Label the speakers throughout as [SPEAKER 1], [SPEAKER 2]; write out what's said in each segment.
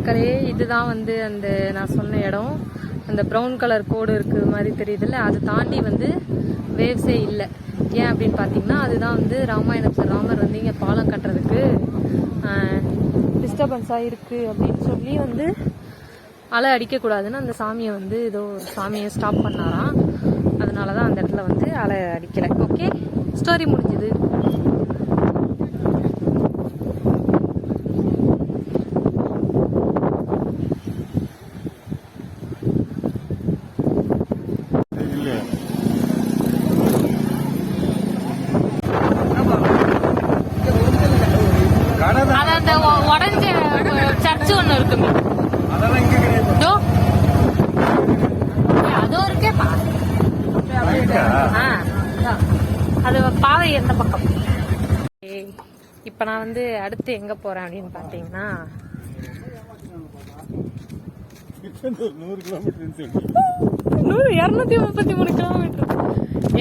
[SPEAKER 1] மக்களே, இதுதான் வந்து அந்த நான் சொன்ன இடம். அந்த ப்ரௌன் கலர் கோடு இருக்குது மாதிரி தெரியுதுல்ல, அதை தாண்டி வந்து வேவ்ஸே இல்லை. ஏன் அப்படின்னு பார்த்தீங்கன்னா, அதுதான் வந்து ராமாயணத்தில் ராமர் வந்து இங்கே பாலம் கட்டுறதுக்கு டிஸ்டர்பன்ஸாக இருக்குது அப்படின்னு சொல்லி வந்து அலை அடிக்கக்கூடாதுன்னு அந்த சாமியை வந்து ஏதோ சாமியை ஸ்டாப் பண்ணாராம். அதனால தான் அந்த இடத்துல வந்து அலை அடிக்கலை. ஓகே, ஸ்டோரி முடிஞ்சுது. அந்த உடஞ்ச சர்ச்சு ஒண்ணு இருக்குமே, அதோ இருக்கேப்பா. அது பாவை எந்த பக்கம். இப்ப நான் வந்து அடுத்து எங்க போறேன் அப்படின்னு பாத்தீங்கன்னா, 233 கிலோமீட்டர்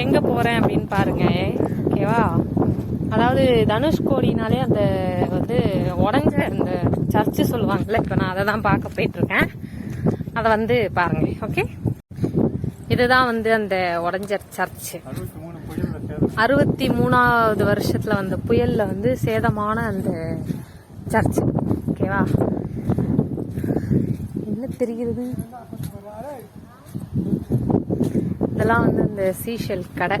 [SPEAKER 1] எங்க போறேன் அப்படின்னு பாருங்க. ஓகேவா, அதாவது தனுஷ்கோடினாலே அந்த வந்து உடஞ்ச இந்த சர்ச்சு சொல்லுவாங்கல்ல, இப்போ நான் அதை தான் பார்க்க போயிட்டு இருக்கேன். அதை வந்து பாருங்க. ஓகே, இதுதான் வந்து அந்த உடஞ்ச சர்ச்சு. 63வது வருஷத்துல வந்த புயல்ல வந்து சேதமான அந்த சர்ச்சு. ஓகேவா, என்ன தெரிகிறது, இதெல்லாம் வந்து இந்த சீஷெல் கடை.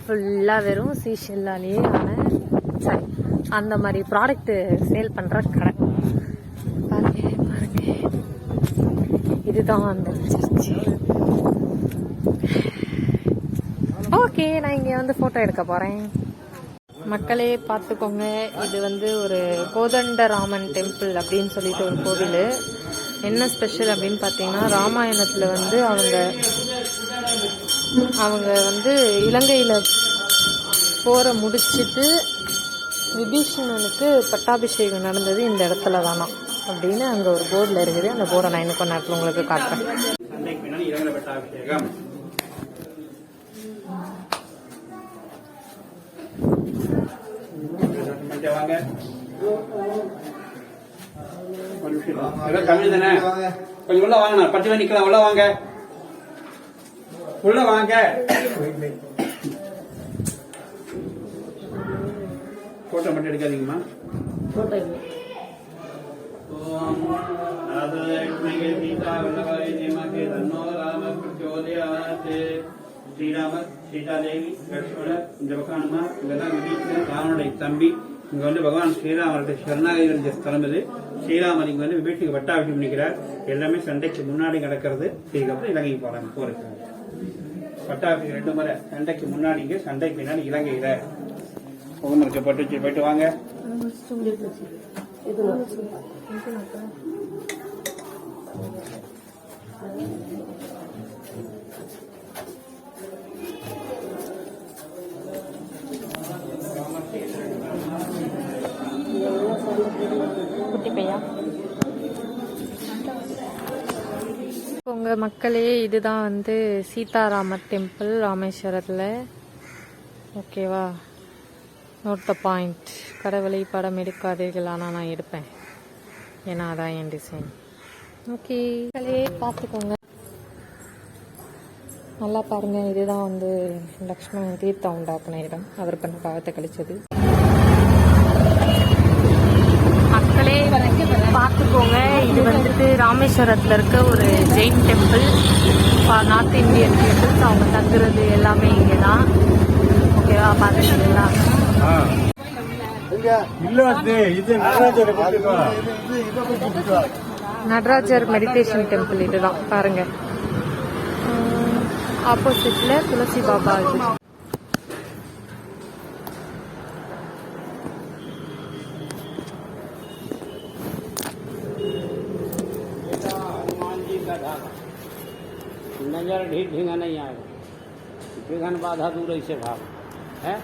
[SPEAKER 1] ஃபுல்லாக வெறும் சீஷெல்லாலேயே சரி அந்த மாதிரி ப்ராடக்ட் சேல் பண்ணுற கடை. பாருங்க பாருங்க, இதுதான் அந்த சர்ச்சு. ஓகே, நான் இங்கே வந்து ஃபோட்டோ எடுக்க போகிறேன். மக்களே பார்த்துக்கோங்க, இது வந்து ஒரு கோதண்டராமன் டெம்பிள் அப்படின்னு சொல்லிட்டு ஒரு கோவில். என்ன ஸ்பெஷல் அப்படின்னு பார்த்தீங்கன்னா, ராமாயணத்தில் வந்து அவங்க வந்து இலங்கையில் போரை முடிச்சுட்டு விபீஷணனுக்கு பட்டாபிஷேகம் நடந்தது இந்த இடத்துல தானா அப்படின்னு அங்கே ஒரு போர்டில் இருக்குது. அந்த போர்டை நான் இன்னும் கொஞ்ச நேரத்தில் உங்களுக்கு காட்டுறேன்.
[SPEAKER 2] கொஞ்சம் உள்ள வாங்க, 10 பேர் நிக்கலாம். உள்ள வாங்க, உள்ள வாங்க. போட்டோ மட்டும் எடுக்காதீங்கம்மா.
[SPEAKER 1] போட்டோ
[SPEAKER 2] ஸ்ரீராமர், சீதாதேவி, லட்சுமணர், இந்த பக்கம் அனுமார், இங்கெல்லாம் விபீஷணன் ராவனுடைய தம்பி. இங்க வந்து பகவான் ஸ்ரீராமருடைய சரணாகதி அடைஞ்ச ஸ்தலம் இது. ஸ்ரீராமர் இங்க வந்து விபீஷனுக்கு பட்டாபிஷேகம் பண்ணிக்கிறார். எல்லாமே சண்டைக்கு முன்னாடி நடக்கிறது. இதுக்கப்புறம் இலங்கைக்கு போறாங்க போருக்கு. பட்டாபிஷேகம் 2 முறை, சண்டைக்கு முன்னாடி இங்க, சண்டை பின்னாடி இலங்கையில. புகமரத்தை போட்டு வச்சு போயிட்டு வாங்க.
[SPEAKER 1] குட்டி பையா உங்க மக்களே, இதுதான் வந்து சீதாராமர் டெம்பிள் ராமேஸ்வரத்தில். ஓகேவா, நோட் த பாயிண்ட். கடவுளை படம் எடுக்காதீர்கள், ஆனால் நான் எடுப்பேன், ஏன்னா அதான் என் டிசைன். ஓகே மக்களே, பார்த்துக்கோங்க, நல்லா பாருங்க. இதுதான் வந்து லக்ஷ்மணன் தீர்த்தம் உண்டாக்குன இடம், அவர் பண்ண பாவத்தை கழிச்சது. மக்களே பார்த்துக்கோங்க, இது வந்துட்டு ராமேஸ்வரத்தில் இருக்க ஒரு Jain temple, north Indian peoples. அவங்க தங்குறது எல்லாமே இங்கே தான். ஓகேவா, பார்த்துக்கலாம். நடராஜர் மெடிடேஷன் டெம்பிள் இதுதான் பாருங்க. ஆப்போசிட்ல துளசி பாபா. இது
[SPEAKER 2] नजर ढीठ ढींगा नहीं आएगा, विघन बाधा दूर ऐसे भाग है।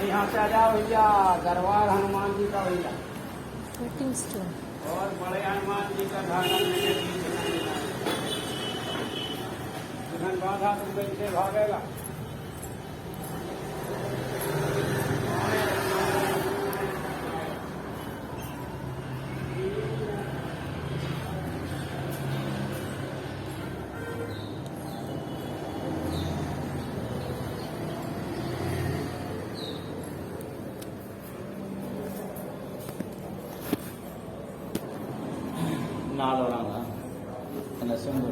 [SPEAKER 2] यहाँ से आ जाओ भैया, दरबार हनुमान जी का भैया, और बड़े हनुमान जी का धारण विघन बाधा दूर ऐसे भागेगा।
[SPEAKER 3] 4 வராங்களா? அந்த சிவன்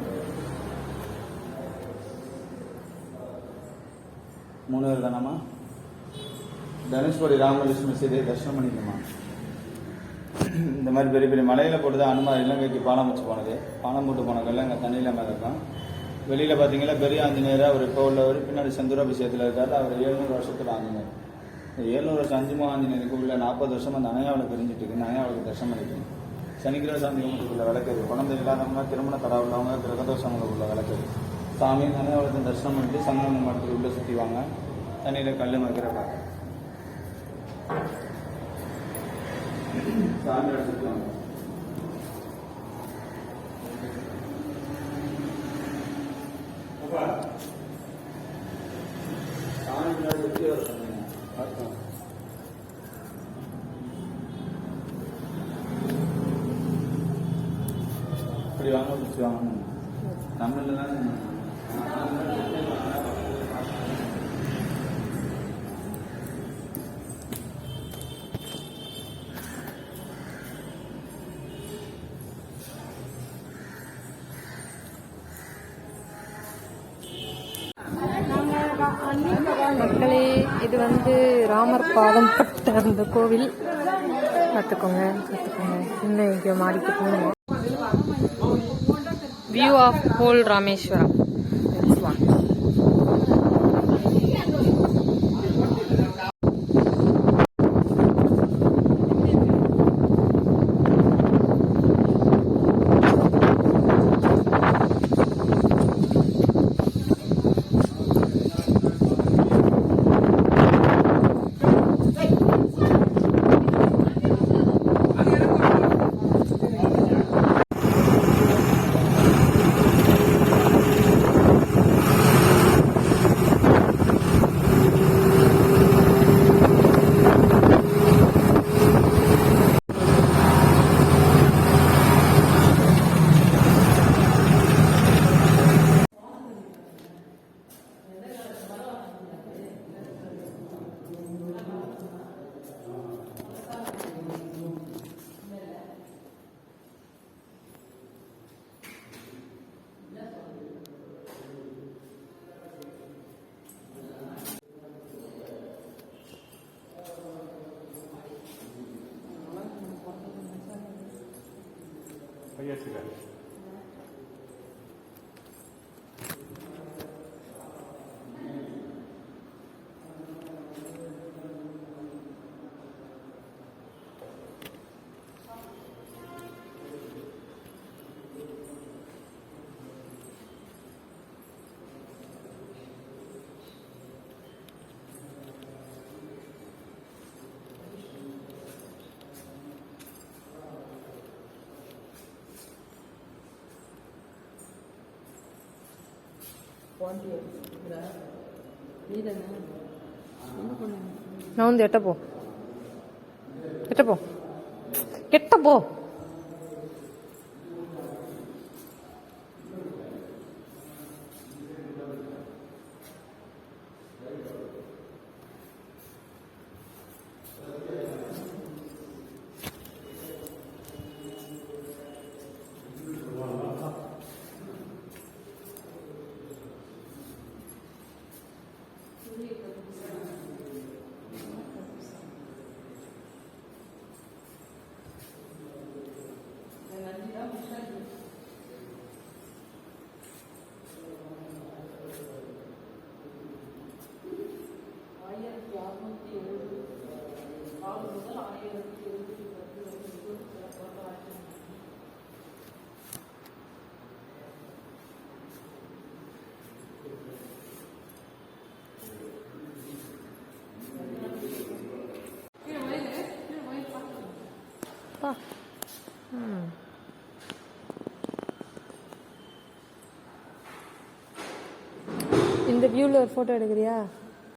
[SPEAKER 3] 3 பேர் தானம்மா? தனுஷ்கோடி ராமகிருஷ்ண சீதையை தரிசனம் பண்ணிக்கணுமா? இந்த மாதிரி பெரிய பெரிய மலையில் போட்டு தான் அனுமார் இலங்கைக்கு பாலம் வச்சு போனது. பாலம் போட்டு போனதெல்லாம் இங்கே தண்ணியில் மேலே இருக்கும். வெளியில் பார்த்தீங்கன்னா பெரிய ஆஞ்சநேயர் அவர் இப்போ உள்ளவர், பின்னாடி செந்தூராபிஷேகத்தில் இருக்காரு. அவர் 700 வருஷத்தில் ஆஞ்சநேயர். 700 வருஷம் அஞ்சுமா ஆஞ்சநேயர் கோவிலில் 40 வருஷம் அந்த அணையாவில் பிரிஞ்சுட்டு இருக்கு. அணையாவுக்கு தரிசனம் பண்ணிக்கணும். சனிக்கிழமை சாந்தி கும்பிட்டுக்குள்ள விளக்குது. குழந்தை இல்லாதவங்க, திருமண தடை உள்ளவங்க, கிரகதோஷங்களுக்குள்ள விளக்குது. சாமி அணையாவளத்தை தரிசனம் பண்ணிட்டு சங்கமம் மடத்துக்கு உள்ளே சுற்றிவாங்க. தண்ணியில் கல் மக்கிறப்ப சாமி எடுத்துக்குவாங்க. சாமி முன்னாடி சுற்றி வர சொன்னீங்க. இப்படி வாங்க பிடிச்சி வாங்க. நம்மள தான்
[SPEAKER 1] மக்களே, இது வந்து ராமர் பாதம் பட்ட அந்த கோவில். பார்த்துக்கோங்க இன்னும் இங்கே மாடிக்கு போகணும். View of whole Rameswaram. நான் வந்து எட்ட போ இந்த வியூவில் ஒரு ஃபோட்டோ எடுக்கிறியா?